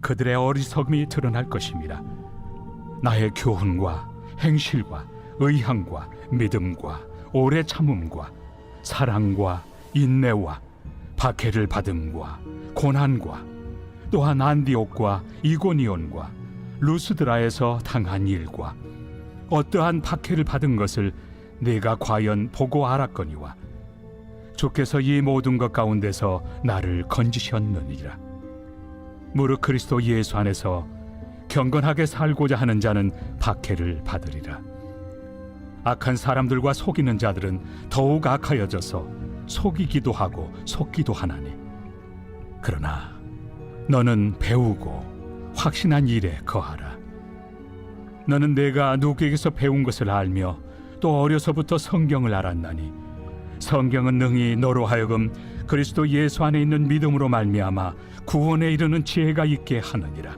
그들의 어리석음이 드러날 것입니다. 나의 교훈과 행실과 의향과 믿음과 오래 참음과 사랑과 인내와 박해를 받음과 고난과 또한 안디옥과 이고니온과 루스드라에서 당한 일과 어떠한 박해를 받은 것을 내가 과연 보고 알았거니와 주께서 이 모든 것 가운데서 나를 건지셨느니라. 무릇 그리스도 예수 안에서 경건하게 살고자 하는 자는 박해를 받으리라. 악한 사람들과 속이는 자들은 더욱 악하여져서 속이기도 하고 속기도 하나니, 그러나 너는 배우고 확신한 일에 거하라. 너는 내가 누구에게서 배운 것을 알며 또 어려서부터 성경을 알았나니 성경은 능히 너로 하여금 그리스도 예수 안에 있는 믿음으로 말미암아 구원에 이르는 지혜가 있게 하느니라.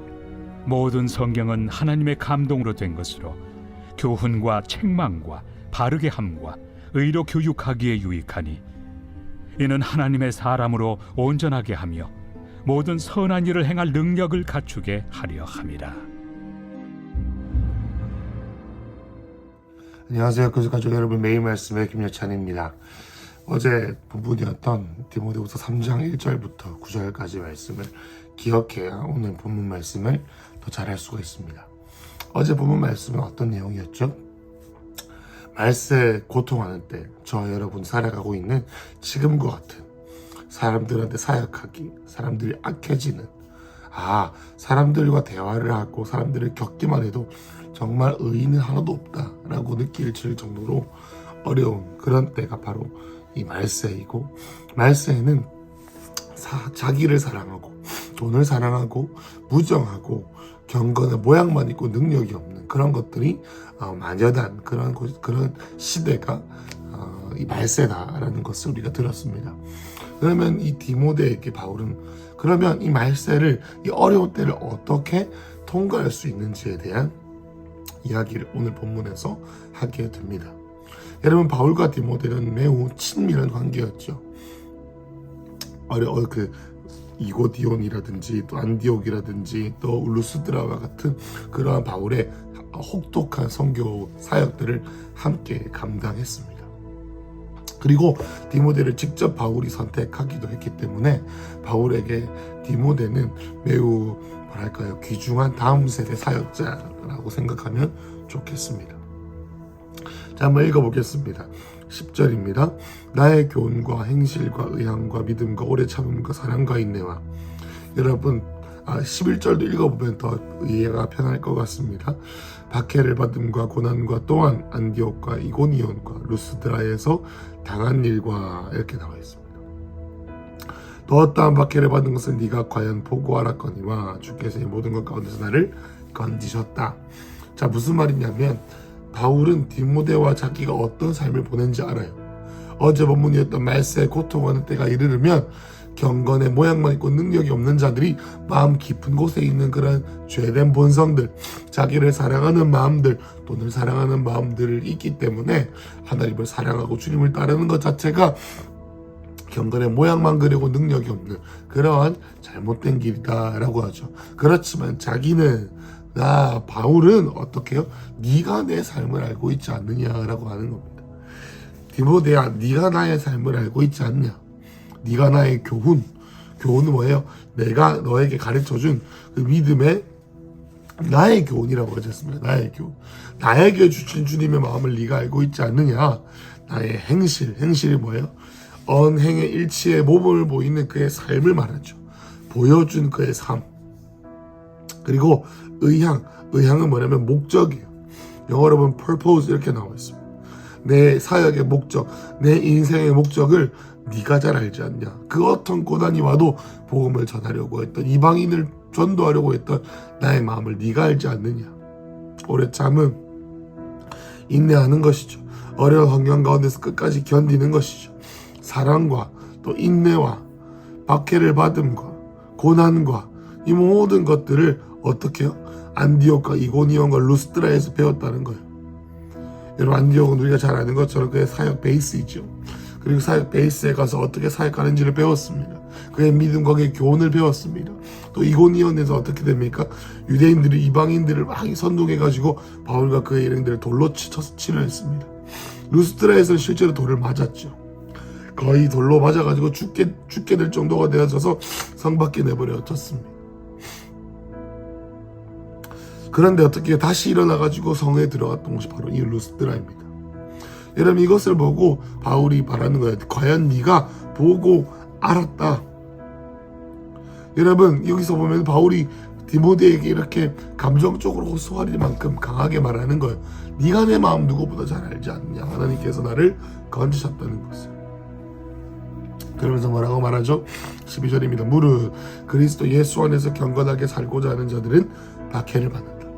모든 성경은 하나님의 감동으로 된 것으로 교훈과 책망과 바르게 함과 의로 교육하기에 유익하니 이는 하나님의 사람으로 온전하게 하며 모든 선한 일을 행할 능력을 갖추게 하려 함이라. 안녕하세요. 교수가족 여러분, 매일 말씀의 김여찬입니다. 어제 본문이었던 디모데후서 3장 1절부터 9절까지 말씀을 기억해야 오늘 본문 말씀을 더 잘할 수가 있습니다. 어제 본문 말씀은 어떤 내용이었죠? 말세에 고통하는 때 저 여러분 살아가고 있는 지금과 같은 사람들한테 사역하기, 사람들이 악해지는, 사람들과 대화를 하고 사람들을 겪기만 해도 정말 의의는 하나도 없다라고 느낄 정도로 어려운 그런 때가 바로 이 말세이고, 말세에는 자기를 사랑하고 돈을 사랑하고 무정하고 경건의 모양만 있고 능력이 없는 그런 것들이 만연한 그런 시대가 이 말세다라는 것을 우리가 들었습니다. 그러면 이 디모데에게 바울은 그러면 이 말세를, 이 어려운 때를 어떻게 통과할 수 있는지에 대한 이야기를 오늘 본문에서 하게 됩니다. 여러분, 바울과 디모데는 매우 친밀한 관계였죠. 이고디온이라든지 또 안디옥이라든지 또 루스드라와 같은 그러한 바울의 혹독한 선교 사역들을 함께 감당했습니다. 그리고 디모데를 직접 바울이 선택하기도 했기 때문에 바울에게 디모데는 매우 귀중한 다음 세대 사역자라고 생각하면 좋겠습니다. 자, 한번 읽어보겠습니다. 10절입니다. 나의 교훈과 행실과 의향과 믿음과 오래 참음과 사랑과 인내와, 여러분 11절도 읽어보면 더 이해가 편할 것 같습니다. 박해를 받음과 고난과 또한 안디옥과 이고니온과 루스드라에서 당한 일과, 이렇게 나와 있습니다. 또 어떠한 박해를 받은 것을 네가 과연 보고 알았거니와 주께서 이 모든 것 가운데서 나를 건지셨다. 자, 무슨 말이냐면 바울은 디모데와 자기가 어떤 삶을 보낸지 알아요. 어제 본문이었던 말세에 고통하는 때가 이르르면 경건의 모양만 있고 능력이 없는 자들이 마음 깊은 곳에 있는 그런 죄된 본성들, 자기를 사랑하는 마음들, 돈을 사랑하는 마음들을 있기 때문에 하나님을 사랑하고 주님을 따르는 것 자체가 경건의 모양만 그리고 능력이 없는 그러한 잘못된 길이다라고 하죠. 그렇지만 바울은 어떻게 해요? 네가 내 삶을 알고 있지 않느냐라고 하는 겁니다. 디모데야, 네가 나의 삶을 알고 있지 않냐? 네가 나의 교훈은 뭐예요? 내가 너에게 가르쳐준 그 믿음의 나의 교훈이라고 하셨습니다. 나의 교훈. 나에게 주신 주님의 마음을 네가 알고 있지 않느냐? 나의 행실이 뭐예요? 언행의 일치에 모범을 보이는 그의 삶을 말하죠. 보여준 그의 삶. 그리고 의향은 뭐냐면 목적이에요. 영어로 보면 purpose 이렇게 나와 있습니다. 내 사역의 목적, 내 인생의 목적을 네가 잘 알지 않냐? 그 어떤 고난이 와도 복음을 전하려고 했던, 이방인을 전도하려고 했던 나의 마음을 네가 알지 않느냐? 오래 참음, 인내하는 것이죠. 어려운 환경 가운데서 끝까지 견디는 것이죠. 사랑과 또 인내와 박해를 받음과 고난과 이 모든 것들을 어떻게 해요? 안디옥과 이고니온과 루스드라에서 배웠다는 거예요. 여러분, 안디옥은 우리가 잘 아는 것처럼 그의 사역 베이스이죠. 그리고 사역 베이스에 가서 어떻게 사역하는지를 배웠습니다. 그의 믿음과 그의 교훈을 배웠습니다. 또 이고니온에서 어떻게 됩니까? 유대인들이 이방인들을 막 선동해가지고 바울과 그의 일행들을 돌로 치려 했습니다. 루스트라에서는 실제로 돌을 맞았죠. 거의 돌로 맞아가지고 죽게 될 정도가 되어져서 성 밖에 내버려졌습니다. 그런데 어떻게 다시 일어나가지고 성에 들어갔던 곳이 바로 이 루스트라입니다. 여러분, 이것을 보고 바울이 말하는 거예요. 과연 네가 보고 알았다. 여러분, 여기서 보면 바울이 디모데에게 이렇게 감정적으로 호소할 만큼 강하게 말하는 거예요. 네가 내 마음 누구보다 잘 알지 않느냐. 하나님께서 나를 건지셨다는 것을. 그러면서 뭐라고 말하죠? 12절입니다. 무릇 그리스도 예수 안에서 경건하게 살고자 하는 자들은 박해를 받는다.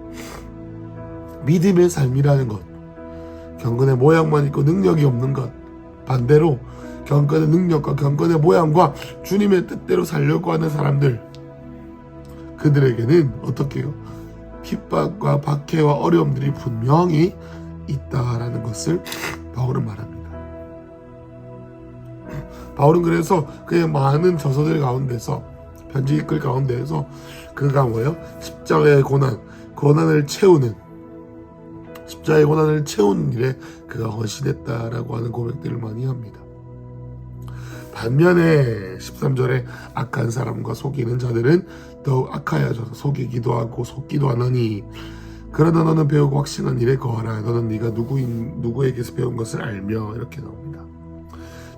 믿음의 삶이라는 것, 경건의 모양만 있고 능력이 없는 것, 반대로 경건의 능력과 경건의 모양과 주님의 뜻대로 살려고 하는 사람들, 그들에게는 어떻게 해요? 핍박과 박해와 어려움들이 분명히 있다라는 것을 바울은 말합니다. 바울은 그래서 그의 많은 저서들 가운데서, 편지 글 가운데에서 그가 뭐예요? 십자가의 고난을 채우는, 십자가의 고난을 채우는 일에 그가 헌신했다라고 하는 고백들을 많이 합니다. 반면에 13절에 악한 사람과 속이는 자들은 더욱 악하여져서 속이기도 하고 속기도 하느니 그러나 너는 배우고 확신한 일에 거하라. 너는 네가 누구에게서 배운 것을 알며, 이렇게 나옵니다.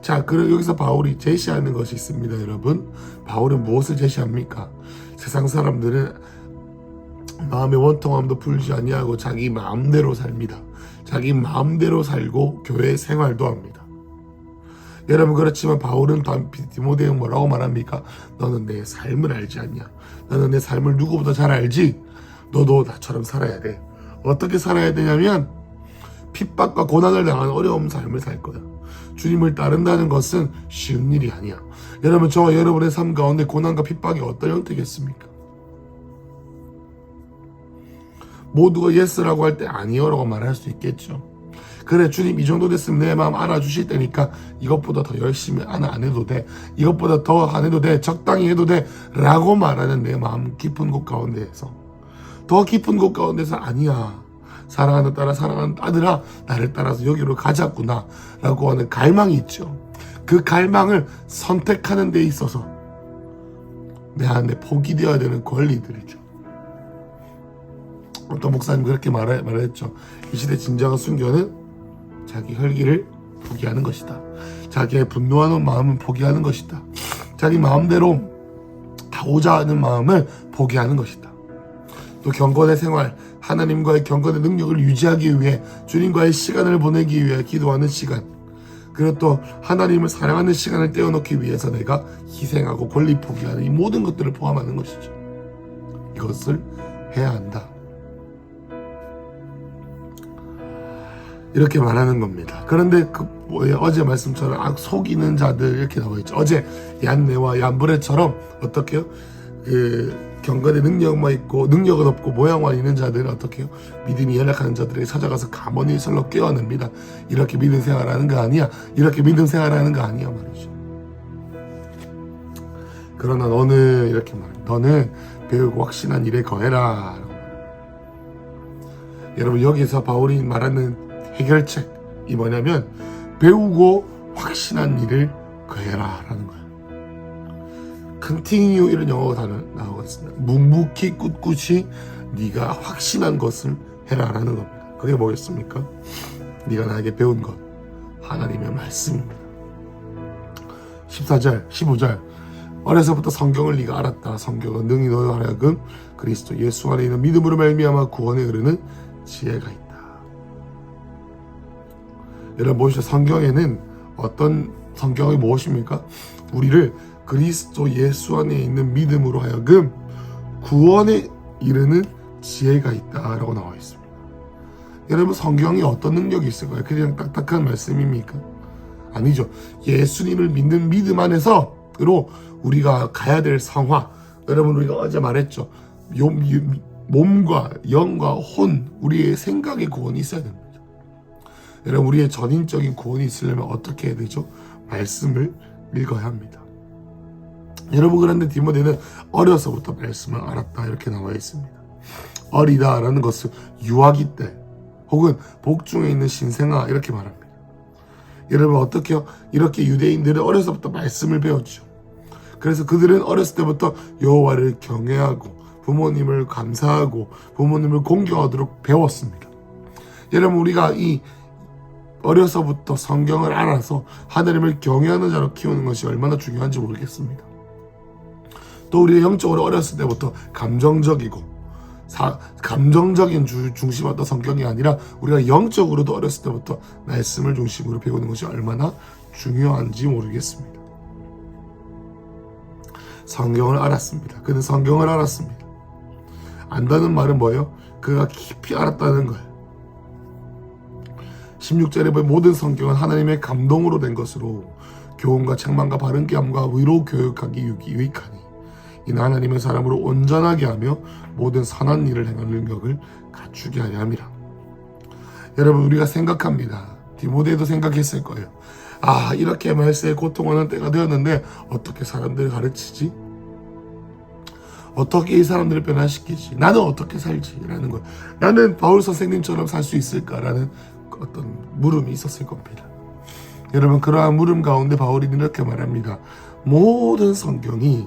자, 그리고 여기서 바울이 제시하는 것이 있습니다. 여러분, 바울은 무엇을 제시합니까? 세상 사람들은 마음의 원통함도 풀지 아니하고 자기 마음대로 삽니다. 자기 마음대로 살고 교회 생활도 합니다. 여러분, 그렇지만 바울은 디모데에 뭐라고 말합니까? 너는 내 삶을 알지 않냐? 너는 내 삶을 누구보다 잘 알지? 너도 나처럼 살아야 돼. 어떻게 살아야 되냐면 핍박과 고난을 당하는 어려운 삶을 살 거야. 주님을 따른다는 것은 쉬운 일이 아니야. 여러분, 저와 여러분의 삶 가운데 고난과 핍박이 어떤 형태겠습니까? 모두가 예스라고 할 때 아니요라고 말할 수 있겠죠. 그래, 주님 이 정도 됐으면 내 마음 알아주실 때니까 이것보다 더 열심히 안 해도 돼, 이것보다 더 안 해도 돼, 적당히 해도 돼 라고 말하는 내 마음 깊은 곳 가운데에서, 더 깊은 곳 가운데서 아니야, 사랑하는 딸아, 사랑하는 아들아, 나를 따라서 여기로 가자꾸나 라고 하는 갈망이 있죠. 그 갈망을 선택하는 데 있어서 내 안에 포기되어야 되는 권리들이죠. 어떤 목사님 그렇게 말했죠. 이 시대 진정한 순교는 자기 혈기를 포기하는 것이다. 자기의 분노하는 마음은 포기하는 것이다. 자기 마음대로 가고자 하는 마음을 포기하는 것이다. 또 경건의 생활, 하나님과의 경건의 능력을 유지하기 위해 주님과의 시간을 보내기 위해 기도하는 시간, 그리고 또 하나님을 사랑하는 시간을 떼어놓기 위해서 내가 희생하고 권리 포기하는 이 모든 것들을 포함하는 것이죠. 이것을 해야 한다. 이렇게 말하는 겁니다. 그런데 어제 말씀처럼 속이는 자들 이렇게 나와 있죠. 어제 얀네와 얀브레처럼 어떻게 해요? 경건의 능력만 있고 능력은 없고 모양만 있는 자들은 어떻게 해요? 믿음이 연약한 자들에게 찾아가서 가만히 설로 깨어냅니다. 이렇게 믿음 생활하는 거 아니야. 이렇게 믿음 생활하는 거 아니야 말이죠. 그러나 너는 이렇게 말해. 너는 배우고 확신한 일에 거해라. 여러분, 여기서 바울이 말하는 해결책이 뭐냐면 배우고 확신한 일을 거해라 라는 거예요. continue 이런 영어가 다 나오고 있습니다. 묵묵히 꿋꿋이 네가 확신한 것을 해라 라는 겁니다. 그게 뭐겠습니까? 네가 나에게 배운 것, 하나님의 말씀입니다. 14절 15절 어려서부터 성경을 네가 알았다. 성경은 능히 너로 하여금 그리스도 예수 안에 있는 믿음으로 말미암아 구원에 이르는 지혜가 있다. 여러분 보시죠. 성경에는 어떤 성경이 무엇입니까? 우리를 그리스도 예수 안에 있는 믿음으로 하여금 구원에 이르는 지혜가 있다라고 나와 있습니다. 여러분, 성경이 어떤 능력이 있을까요? 그냥 딱딱한 말씀입니까? 아니죠. 예수님을 믿는 믿음 안에서로 우리가 가야 될 상황, 여러분 우리가 어제 말했죠. 몸과 영과 혼, 우리의 생각의 구원이 있어야 됩니다. 여러분, 우리의 전인적인 구원이 있으려면 어떻게 해야 되죠? 말씀을 읽어야 합니다. 여러분, 그런데 디모데는 어려서부터 말씀을 알았다 이렇게 나와 있습니다. 어리다라는 것은 유아기 때 혹은 복중에 있는 신생아 이렇게 말합니다. 여러분, 어떻게요? 이렇게 유대인들은 어려서부터 말씀을 배웠죠. 그래서 그들은 어렸을 때부터 여호와를 경외하고 부모님을 감사하고 부모님을 공경하도록 배웠습니다. 여러분, 우리가 이 어려서부터 성경을 알아서 하나님을 경외하는 자로 키우는 것이 얼마나 중요한지 모르겠습니다. 또 우리가 영적으로 어렸을 때부터 감정적이고 감정적인 중심의 어떤 성경이 아니라 우리가 영적으로도 어렸을 때부터 말씀을 중심으로 배우는 것이 얼마나 중요한지 모르겠습니다. 성경을 알았습니다. 그는 성경을 알았습니다. 안다는 말은 뭐예요? 그가 깊이 알았다는 거예요. 16절에 보면 모든 성경은 하나님의 감동으로 된 것으로 교훈과 책망과 바른 깨함과 위로 교육하기 유익하니 이는 하나님의 사람으로 온전하게 하며 모든 선한 일을 행하는 능력을 갖추게 하려 함이라. 여러분, 우리가 생각합니다. 디모데도 생각했을 거예요. 이렇게 말세에 고통하는 때가 되었는데 어떻게 사람들을 가르치지? 어떻게 이 사람들을 변화시키지? 나는 어떻게 살지? 라는 거예요. 나는 바울 선생님처럼 살 수 있을까라는 어떤 물음이 있었을 겁니다. 여러분, 그러한 물음 가운데 바울이 이렇게 말합니다. 모든 성경이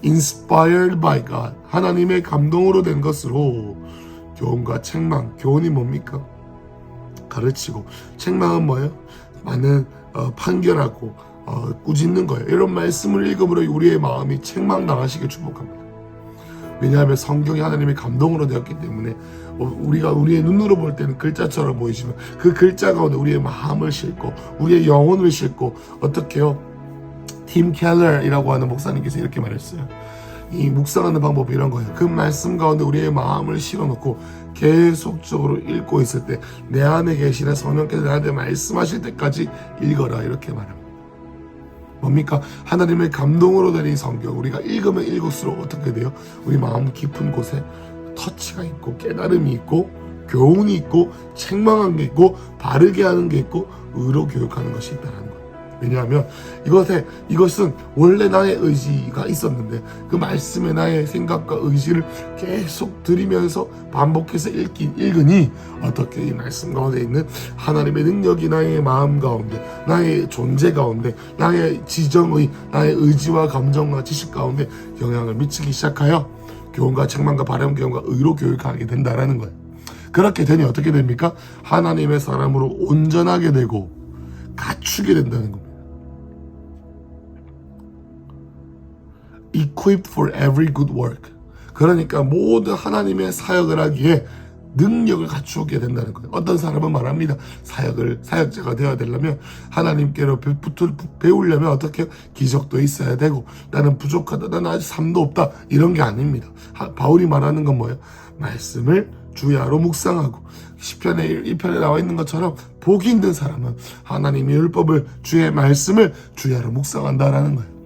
inspired by God, 하나님의 감동으로 된 것으로 교훈과 책망, 교훈이 뭡니까? 가르치고, 책망은 뭐예요? 많은 판결하고 꾸짖는 거예요. 이런 말씀을 읽음으로 우리의 마음이 책망당하시길 축복합니다. 왜냐하면 성경이 하나님의 감동으로 되었기 때문에 우리가 우리의 눈으로 볼 때는 글자처럼 보이지만 그 글자 가운데 우리의 마음을 싣고 우리의 영혼을 싣고 어떻게요? 팀 켈러이라고 하는 목사님께서 이렇게 말했어요. 이 묵상하는 방법이 이런 거예요. 그 말씀 가운데 우리의 마음을 실어놓고 계속적으로 읽고 있을 때 내 안에 계시는 성령께서 나한테 말씀하실 때까지 읽어라 이렇게 말합니다. 뭡니까? 하나님의 감동으로 된 이 성경 우리가 읽으면 읽을수록 어떻게 돼요? 우리 마음 깊은 곳에 터치가 있고 깨달음이 있고 교훈이 있고 책망하는 게 있고 바르게 하는 게 있고 의로 교육하는 것이 있다는 거예요. 왜냐하면 이것은 원래 나의 의지가 있었는데 그 말씀에 나의 생각과 의지를 계속 들이면서 반복해서 읽으니 어떻게 이 말씀 가운데 있는 하나님의 능력이 나의 마음 가운데 나의 존재 가운데 나의 지정의 나의 의지와 감정과 지식 가운데 영향을 미치기 시작하여 교훈과 책망과 바른 교훈과 의로 교육하게 된다라는 거예요. 그렇게 되니 어떻게 됩니까? 하나님의 사람으로 온전하게 되고 갖추게 된다는 겁니다. Equipped for every good work. 그러니까 모든 하나님의 사역을 하기에 능력을 갖추게 된다는 거예요. 어떤 사람은 말합니다. 사역자가 되어야 되려면 하나님께로 배우려면 어떻게 기적도 있어야 되고 나는 부족하다. 나는 아직 삶도 없다. 이런 게 아닙니다. 바울이 말하는 건 뭐예요? 말씀을 주야로 묵상하고 시편의 1편에 나와 있는 것처럼 복이 있는 사람은 하나님의 율법을 주의 말씀을 주야로 묵상한다라는 거예요.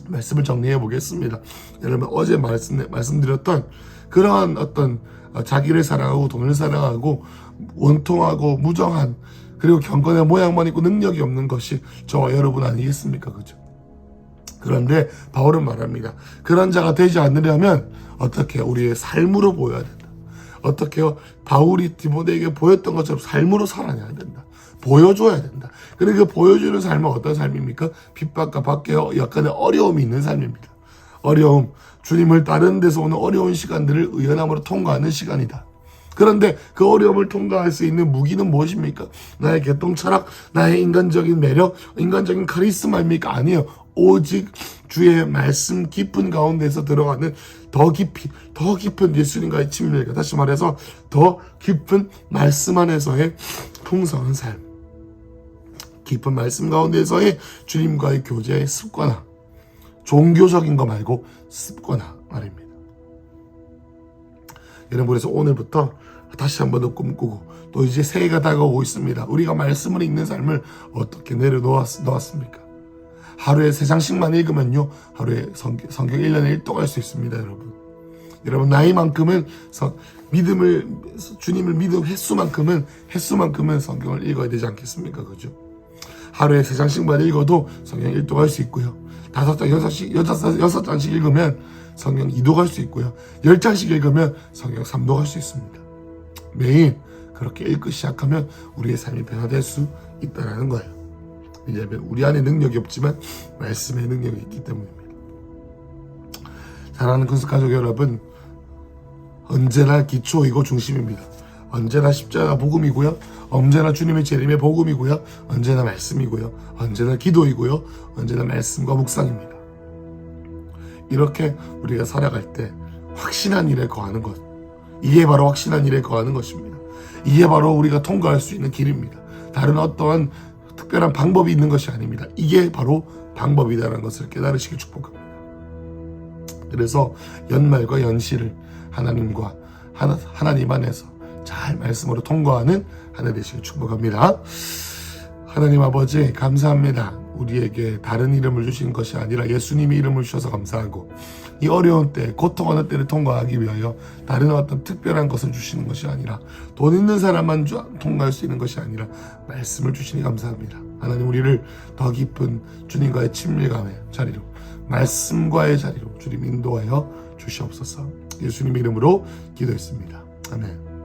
말씀을 정리해 보겠습니다. 여러분, 어제 말씀드렸던 그러한 어떤 자기를 사랑하고 돈을 사랑하고 원통하고 무정한 그리고 경건의 모양만 있고 능력이 없는 것이 저와 여러분 아니겠습니까? 그죠? 그런데 바울은 말합니다. 그런 자가 되지 않으려면 어떻게 우리의 삶으로 보여야 된다. 어떻게요? 바울이 디모데에게 보였던 것처럼 삶으로 살아내야 된다. 보여줘야 된다. 그리고 그 보여주는 삶은 어떤 삶입니까? 핍박과 밖에 약간의 어려움이 있는 삶입니다. 어려움, 주님을 따르는 데서 오는 어려운 시간들을 의연함으로 통과하는 시간이다. 그런데 그 어려움을 통과할 수 있는 무기는 무엇입니까? 나의 개똥철학, 나의 인간적인 매력, 인간적인 카리스마입니까? 아니에요. 오직 주의 말씀 깊은 가운데서 들어가는 더 깊은 예수님과의 친밀감, 다시 말해서 더 깊은 말씀 안에서의 풍성한 삶, 깊은 말씀 가운데서의 주님과의 교제의 습관화, 종교적인 거 말고 습관화 말입니다. 여러분, 그래서 오늘부터 다시 한번 더 꿈꾸고 또 이제 새해가 다가오고 있습니다. 우리가 말씀을 읽는 삶을 어떻게 내려놓았습니까? 하루에 3장씩만 읽으면요, 하루에 성경 1년에 1동 할 수 있습니다. 여러분 나이만큼은 주님을 믿음 횟수만큼은 성경을 읽어야 되지 않겠습니까? 그죠? 하루에 3장씩만 읽어도 성경 1동 할 수 있고요. 5장, 6장씩 읽으면 성경 2독할 수 있고요. 10장씩 읽으면 성경 3독할 수 있습니다. 매일 그렇게 읽기 시작하면 우리의 삶이 변화될 수 있다는 거예요. 왜냐하면 우리 안에 능력이 없지만 말씀의 능력이 있기 때문입니다. 사랑하는 큰스 가족 여러분, 언제나 기초이고 중심입니다. 언제나 십자가 복음이고요. 언제나 주님의 재림의 복음이고요. 언제나 말씀이고요. 언제나 기도이고요. 언제나 말씀과 묵상입니다. 이렇게 우리가 살아갈 때 확신한 일에 거하는 것, 이게 바로 확신한 일에 거하는 것입니다. 이게 바로 우리가 통과할 수 있는 길입니다. 다른 어떠한 특별한 방법이 있는 것이 아닙니다. 이게 바로 방법이다라는 것을 깨달으시길 축복합니다. 그래서 연말과 연시를 하나님과 하나님 안에서 잘 말씀으로 통과하는 하나 되시길 축복합니다. 하나님 아버지 감사합니다. 우리에게 다른 이름을 주신 것이 아니라 예수님의 이름을 주셔서 감사하고, 이 어려운 때, 고통하는 때를 통과하기 위하여 다른 어떤 특별한 것을 주시는 것이 아니라, 돈 있는 사람만 통과할 수 있는 것이 아니라 말씀을 주시니 감사합니다. 하나님, 우리를 더 깊은 주님과의 친밀감의 자리로, 말씀과의 자리로 주님 인도하여 주시옵소서. 예수님의 이름으로 기도했습니다. 아멘.